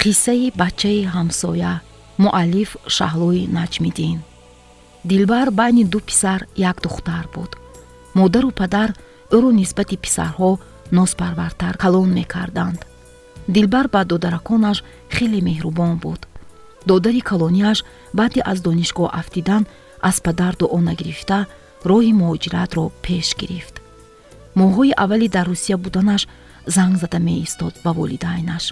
қиссаи бачаи ҳамсоя. муаллиф Шаҳлои Наҷмиддин. дилбар байни ду писар як духтар буд. модару падар ӯро нисбати писарҳо нозпарвартар калон мекарданд. дилбар ба додараконаш хеле меҳрубон буд. додари калонияш баъди аз донишгоҳ афтидан аз падар дуо нагирифта роҳи муҳоҷиратро пеш гирифт. моҳҳои аввали дар Русия буданаш занг зада меистод ба волидайнаш.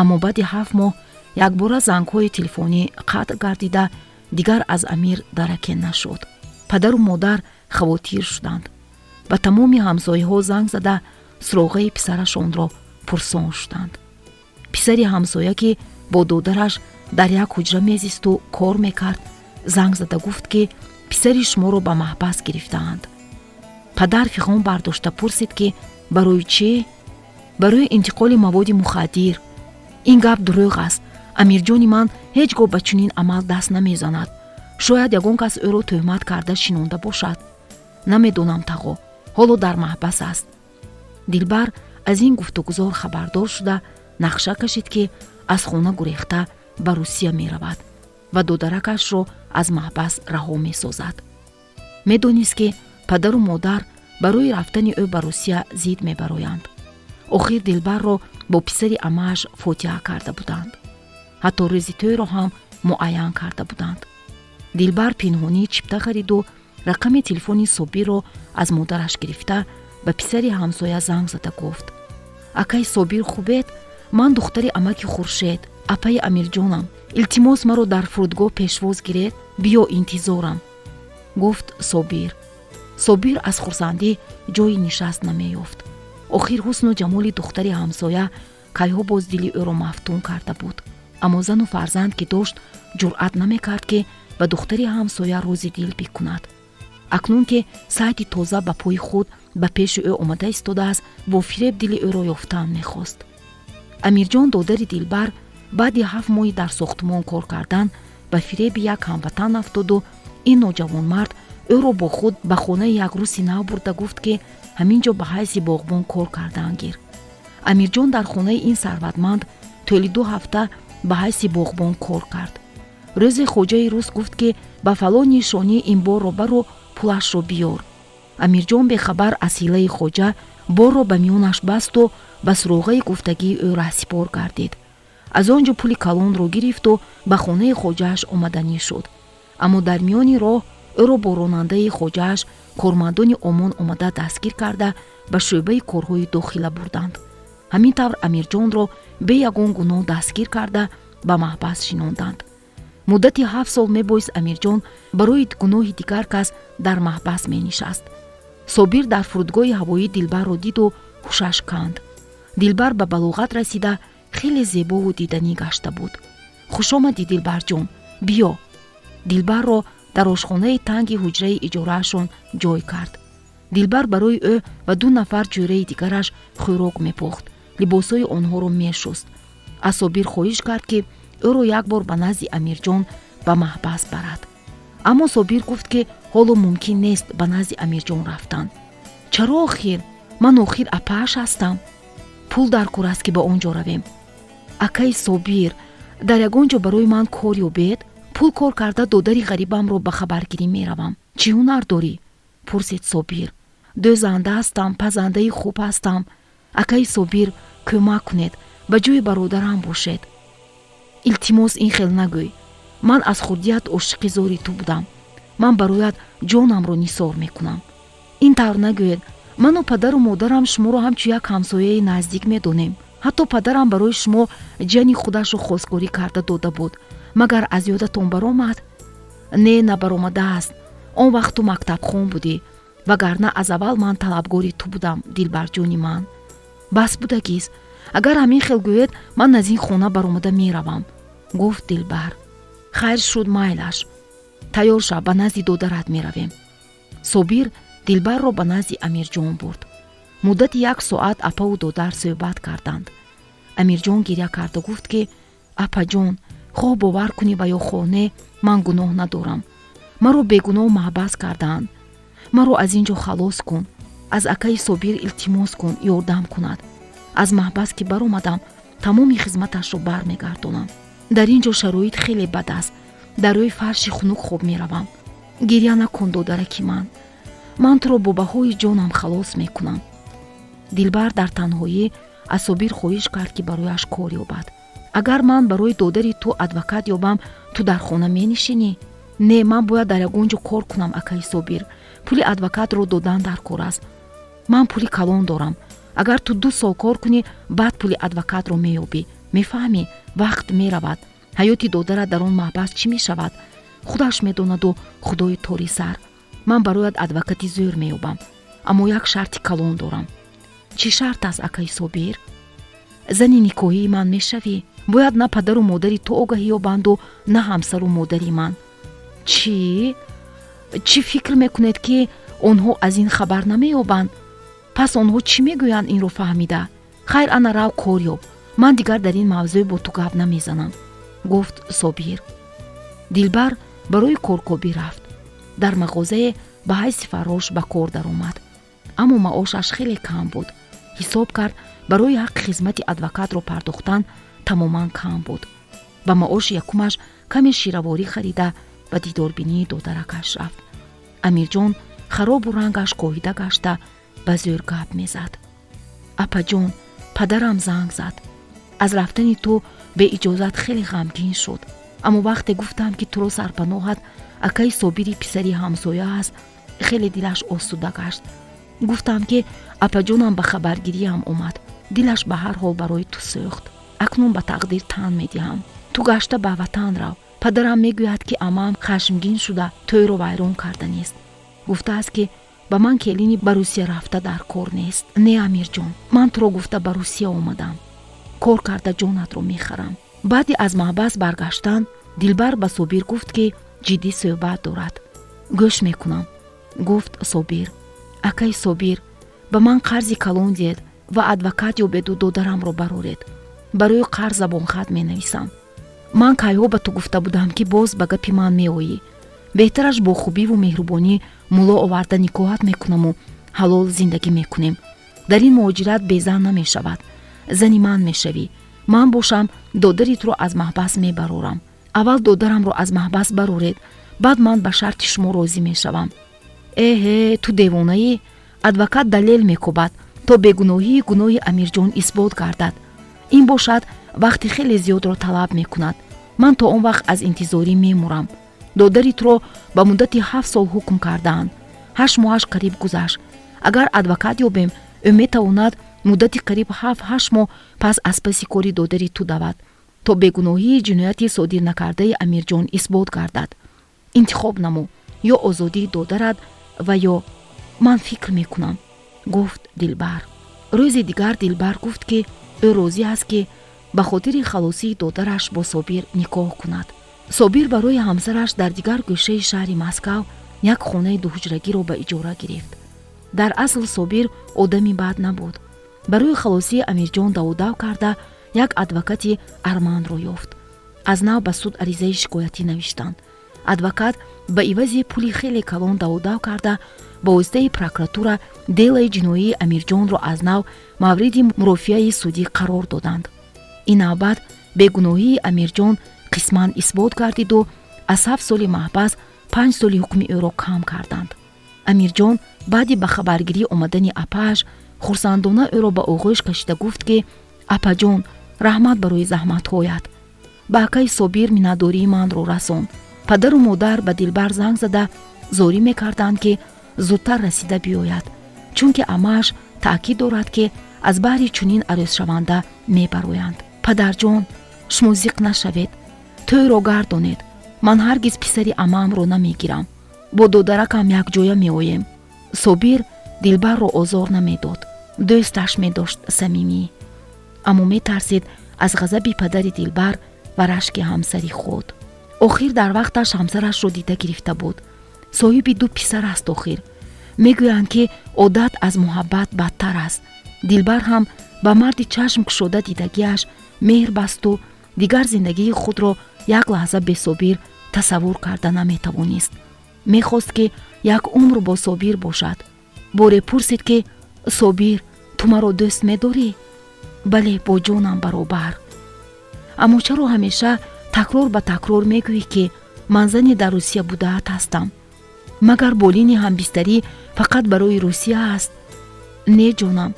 аммо баъди 7 моҳ якбора зангҳои телефонӣ қатъ гардида дигар аз амир дараке нашуд. падару модар хавотир шуданд. ба тамоми ҳамсояҳо занг зада суроғаи писарашонро пурсон шуданд. писари ҳамсоя ки бо додараш дар як ҳуҷра мезисту кор мекард занг зада гуфт ки писари шуморо ба маҳбас гирифтаанд. падар фиғон бардошта пурсид ки барои чӣ? барои интиқоли маводи мухаддир. ин гап дурӯғ аст. амирҷони ман ҳеҷ гоҳ ба чунин амал даст намезанад. шояд ягон кас ӯро тӯҳмат карда шинонда бошад. намедонам тағо. ҳоло дар маҳбас аст. дилбар аз ин гуфтугузор хабардор шуда нақша кашид ки аз хона гурехта ба Русия меравад ва додаракашро аз маҳбас раҳо месозад. медонист ки падару модар барои рафтани ӯ ба Русия зид мебароянд. охир дилбарро бо писари амааш фотиҳа карда буданд. ҳатто рӯзи тӯйро ҳам муайян карда буданд. дилбар пинҳонӣ чипта хариду рақами телефони Собирро аз модараш гирифта ба писари ҳамсоя занг зада гуфт: акай Собир хубед? ман духтари амаки Хуршед, апаи Амирҷонам. илтимос маро дар фурудгоҳ пешвоз гиред. биё интизорам. гуфт Собир. Собир аз хурсандӣ ҷои нишаст намеёфт. охир ҳусну ҷамоли духтари ҳамсоя кайҳо боз дили ӯро мафтун карда буд. аммо зану фарзанд ки дошт ҷуръат намекард ки ба духтари ҳамсоя рӯзи дил бикунад. акнун ки сайти тоза ба пои худ ба пеши ӯ омада истодааст, бо фиреб дили ӯро ёфтан мехост. амирҷон додари дилбар баъди 7 моҳи дар сохтмон кор кардан ба фиреби як ҳамватан афтоду ин ноҷавонмард ӯро бо худ ба хонаи як рӯси нав бурда гуфт ки ҳамин ҷо ба ҳайси боғбон кор кардан гир. амирҷон дар хонаи ин сарватманд тӯли 2 ҳафта ба ҳайси боғбон кор кард. рӯзе хоҷаи рус гуфт ки ба фалони шонӣ ин борро бару пулашро биёр. амирҷон бехабар аз ҳилаи хоҷа борро ба миёнаш басту ба суроғаи гуфтагии ӯ раҳсипор гардид. аз он ҷо пули калонро гирифту ба хонаи хоҷааш омаданӣ шуд. аммо дар миёни роҳ ӯро бо ронандаи хоҷааш кормандони омон омада дастгир карда ба шӯъбаи корҳои дохила бурданд. ҳамин тавр амирҷонро бе ягон гуноҳ дастгир карда ба маҳбас шинонданд. муддати 7 сол мебоист амирҷон барои гуноҳи дигар кас дар маҳбас менишаст. Собир дар фурудгоҳи ҳавоӣ дилбарро диду ҳушаш канд. дилбар ба балоғат расида хеле зебову диданӣ гашта буд. хушомадӣ дилбарҷон, биё. дилбарро дар ошхонаи танги ҳуҷраи иҷораашон ҷой кард. дилбар барои ӯ ва 2 нафар ҷӯраи дигараш хӯрок мепухт, либосҳои онҳоро мешуст. аз Собир хоҳиш кард ки ӯро як бор ба назди амирҷон ба маҳбас барад. аммо Собир гуфт ки ҳоло мумкин нест ба назди амирҷон рафтан. чаро охир? ман охир апааш ҳастам. пул дар кор аст ки ба он ҷо равем. акай Собир, дар ягон ҷо барои ман кор ёбед? пул кор карда додари ғарибамро ба хабаргирӣ меравам. чӣ ҳунар дорӣ? пурсид Собир. дӯзанда ҳастам, пазандаи хуб ҳастам. акай Собир, кӯмак кунед, ба ҷои бародарам бошед. илтимос ин хел нагӯй. ман аз хурдият ошиқи зори ту будам. ман бароят ҷонамро нисор мекунам. ин тавр нагӯед. ману падару модарам шуморо ҳамчун як ҳамсояи наздик медонем. ҳатто падарам барои шумо ҷани худашро хостгорӣ карда дода буд. магар аз ёдатон баромад? не, набаромадааст. он вақт ту мактабхон будӣ, вагарна аз аввал ман талабгори ту будам, дилбарҷони ман. бас будагист. агар ҳамин хел гӯед, ман аз ин хона баромада меравам, гуфт дилбар. хайр шуд, майлаш. тайёр шав, ба назди додарат меравем. Собир дилбарро ба назди амирҷон бурд. муддати 1 соат апаву додар суҳбат карданд. амирҷон гирья карда гуфт ки апаҷон, хоҳ бовар кунӣ ва ё хоҳ не, ман гуноҳ надорам. маро бегуноҳ маҳбас кардаанд. маро аз ин ҷо халос кун. аз акаи Собир илтимос кун ёрдам кунад. аз маҳбас ки баромадам, тамоми хизматашро бармегардонам. дар ин ҷо шароит хеле бад аст. дар рӯи фарши хунук хоб меравам. гирья накун додараки ман туро бо баҳои ҷонам халос мекунам. дилбар дар танҳоӣ аз Собир хоҳиш кард ки барояш кор ёбад. агар ман барои додари ту адвокат ёбам, ту дар хона менишинӣ? Не, ман бояд дар ягон ҷо кор кунам. акаи Собир, пули адвокатро додан дар кор аст. ман пули калон дорам. агар ту 2 сол кор кунӣ, баъд пули адвокатро меёбӣ. мефаҳмӣ? вақт меравад. ҳаёти додарат дар он маҳбас чӣ мешавад? худаш медонаду худои тори сар. ман барояд адвокати зӯр меёбам, аммо як шарти калон дорам. чӣ шарт аст, акаи Собир? зани никоҳии ман мешавӣ? бояд на падару модари ту огаҳӣ ёбанду на ҳамсару модари ман. чӣ фикр мекунед ки онҳо аз ин хабар намеёбанд? пас онҳо чӣ мегӯянд инро фаҳмида? хайр, ана рав кор ёб. ман дигар дар ин мавзӯъ бо ту гап намезанам, гуфт Собир. дилбар барои коркобӣ рафт. дар мағозае ба ҳайси фаррош ба кор даромад, аммо маошаш хеле кам буд. ҳисоб кард барои ҳаққи хизмати адвокатро пардохтан тамоман кам буд. ба маоши якумаш каме шираворӣ харида ба дидорбинии додаракаш рафт. амирҷон харобу рангаш коҳида гашта ба зӯр гап мезад. апаҷон, падарам занг зад. аз рафтани ту беиҷозат хеле ғамгин шуд. аммо вақте гуфтам ки туро сарпаноҳат акаи Собири писари ҳамсоя аст, хеле дилаш осуда гашт. гуфтам ки апаҷонам ба хабаргириям омад. дилаш ба ҳар ҳол барои ту сӯхт. акнун ба тақдир тан медиҳам. ту гашта ба ватан рав. падарам мегӯяд ки амаам хашмгин шуда тӯйро вайрон карданист. гуфтааст ки ба ман келини ба Русия рафта дар кор нест. Не, амирҷон, ман туро гуфта ба Русия омадам. кор карда ҷонатро мехарам. баъди аз маҳбас баргаштан дилбар ба Собир гуфт ки ҷиддӣ суҳбат дорад. гӯш мекунам, гуфт Собир. акаи Собир, ба ман қарзи калон диҳед ва адвокат ёбеду додарамро бароред. барои қарз забонхат менависам. ман кайҳо ба ту гуфта будам ки боз ба гапи ман меоӣ. беҳтараш бо хубиву меҳрубонӣ мулло оварда никоҳат мекунаму ҳалол зиндагӣ мекунем. дар ин муҳоҷират безан намешавад. зани ман мешавӣ. ман бошам додари туро аз маҳбас мебарорам. аввал додарамро аз маҳбас бароред, баъд ман ба шарти шумо розӣ мешавам. эҳе, ту девонаӣ? адвокат далел мекобад то бегуноҳии гуноҳи амирҷон исбот гардад. ин бошад вақти хеле зиёдро талаб мекунад. ман то он вақт аз интизорӣ мемурам. додари туро ба муддати 7 сол ҳукм кардаанд. 8 моҳаш қариб гузашт. агар адвокат ёбем, ӯ метавонад муддати қариб 7-8 моҳ пас аз паси кори додари ту давад, то бегуноҳии ҷинояти содир накардаи амирҷон исбот гардад. интихоб намо, ё озодии додарат ва ё... ман фикр мекунам, гуфт дилбар. рӯзи дигар дилбар гуфт ки ӯ розӣ аст ки ба хотири халосии додараш бо Собир никоҳ кунад. Собир барои ҳамсараш дар дигар гӯшаи шаҳри Москав як хонаи дуҳуҷрагиро ба иҷора гирифт. дар асл Собир одами бад набуд. барои халосии амирҷон даводав карда як адвокати арманро ёфт. аз нав ба суд аризаи шикоятӣ навиштанд. адвокат ба ивази пули хеле калон даводав карда ба воситаи прокуратура делаи ҷиноии амирҷонро аз нав мавриди мурофиаи судӣ қарор доданд. ин навбат бегуноҳии амирҷон қисман исбот гардиду аз 7 соли маҳбас 5 соли ҳукми ӯро кам карданд. амирҷон баъди ба хабаргирӣ омадани апааш хурсандона ӯро ба оғӯш кашида гуфт ки апаҷон, раҳмат барои заҳматҳоят. ба акаи Собир миннатдории манро расон. падару модар ба дилбар занг зада зорӣ мекарданд ки зудтар расида биёяд, чунки амааш таъкид дорад ки аз баҳри чунин арӯзшаванда мебароянд. падарҷон, шумо зиқ нашавед, тӯйро гардонед. ман ҳаргиз писари амаамро намегирам. бо додаракам якҷоя меоем. Собир дилбарро озор намедод. дӯсташ медошт самимӣ, аммо метарсид аз ғазаби падари дилбар ва рашки ҳамсари худ. охир дар вақташ ҳамсарашро дида гирифта буд. соҳиби 2 писар аст. охир мегӯянд ки одат аз муҳаббат бадтар аст. дилбар ҳам ба марди чашм кушода дидагиаш меҳр басту дигар зиндагии худро як лаҳза бе Собир тасаввур карда наметавонист. мехост ки як умр бо Собир бошад. боре пурсид ки Собир, ту маро дӯст медорӣ? бале бо ҷонам баробар. аммо чаро ҳамеша такрор ба такрор мегӯӣ ки ман зане дар русия будаат ҳастам? магар болини ҳамбистарӣ фақат барои русия аст? не ҷонам,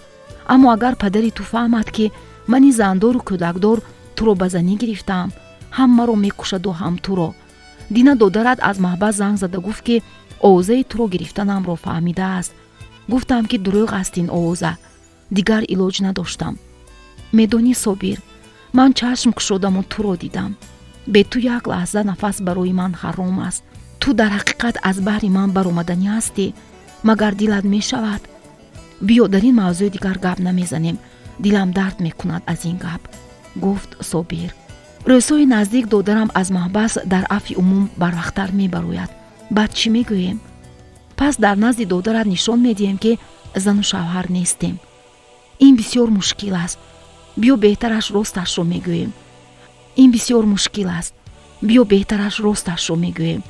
аммо агар падари ту фаҳмад ки мани зандору кӯдакдор туро ба занӣ гирифтаам, ҳам маро мекушаду ҳам туро. дина додарат аз маҳбас занг зада гуфт ки овозаи туро гирифтанамро фаҳмидааст. гуфтам ки дурӯғ аст ин овоза. дигар илоҷ надоштам. медонӣ Собир, ман чашм кушодаму туро дидам. бе ту як лаҳза нафас барои ман ҳаром аст. ту дар ҳақиқат аз баҳри ман баромаданӣ ҳастӣ? магар дилат мешавад? биё дар ин мавзӯи дигар гап намезанем. дилам дард мекунад аз ин гап, гуфт Собир. рӯзҳои наздик додарам аз маҳбас дар афи умум барвақттар мебарояд. баъд чӣ мегӯем? пас дар назди додарат нишон медиҳем ки зану шавҳар нестем. ин бисёр мушкил аст. биё беҳтараш росташро мегӯем. ин бисёр мушкил аст. биё беҳтараш росташро мегӯем,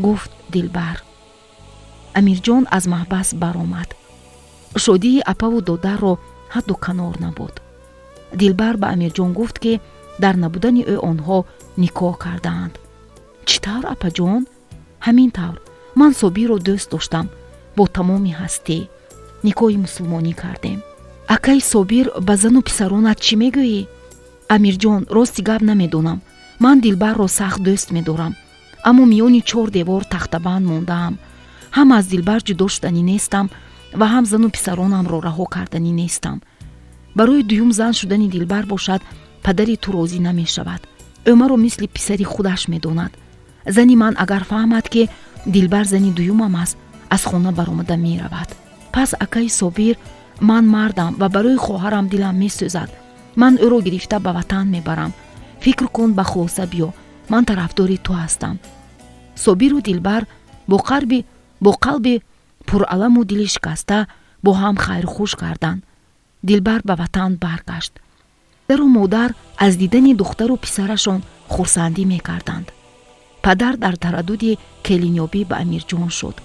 гуфт Дилбар. амирҷон аз маҳбас баромад. шодии апаву додарро ҳадду канор набуд. Дилбар ба Амирҷон гуфт ки дар набудани ӯ онҳо никоҳ кардаанд. чӣ тавр апаҷон? ҳамин тавр. ман Собирро дӯст доштам. бо тамоми ҳастӣ никоҳи мусулмонӣ кардем. акаи Собир, ба зану писаронат чӣ мегӯӣ? амирҷон, рости гап намедонам. ман Дилбарро сахт дӯст медорам, аммо миёни чор девор тахтабанд мондаам. ҳам аз Дилбар ҷудо шуданӣ нестам ва ҳам зану писаронамро раҳо карданӣ нестам. барои дуюм зан шудани Дилбар бошад падари ту розӣ намешавад. ӯ маро мисли писари худаш медонад. зани ман агар фаҳмад ки Дилбар зани дуюмам аст, аз хона баромада меравад. пас акаи Собир, ман мардам ва барои хоҳарам дилам месӯзад. ман ӯро гирифта ба ватан мебарам. фикр кун, ба хулоса биё, ман тарафдори ту ҳастам. Собиру Дилбар бо қалби пураламу дили шикаста бо ҳам хайрухуш карданд. Дилбар ба ватан баргашт. падару модар аз дидани духтару писарашон хурсандӣ мекарданд. падар дар тараддуди келинёбӣ ба Амирҷон шуд.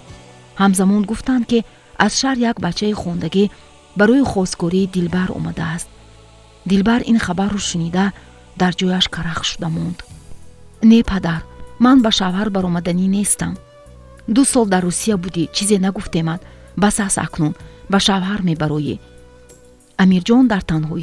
ҳамзамон гуфтанд ки аз шаҳр як бачаи хондагӣ барои хосткории Дилбар омадааст. Дилбар ин хабарро шунида дар ҷояш карах шуда монд. не падар, ман ба шавҳар баромаданӣ нестам. 2 сол дар Русия будӣ, чизе нагуфтемат. бас аст акнун ба шавҳар мебароӣ. Амирҷон дар танҳоӣ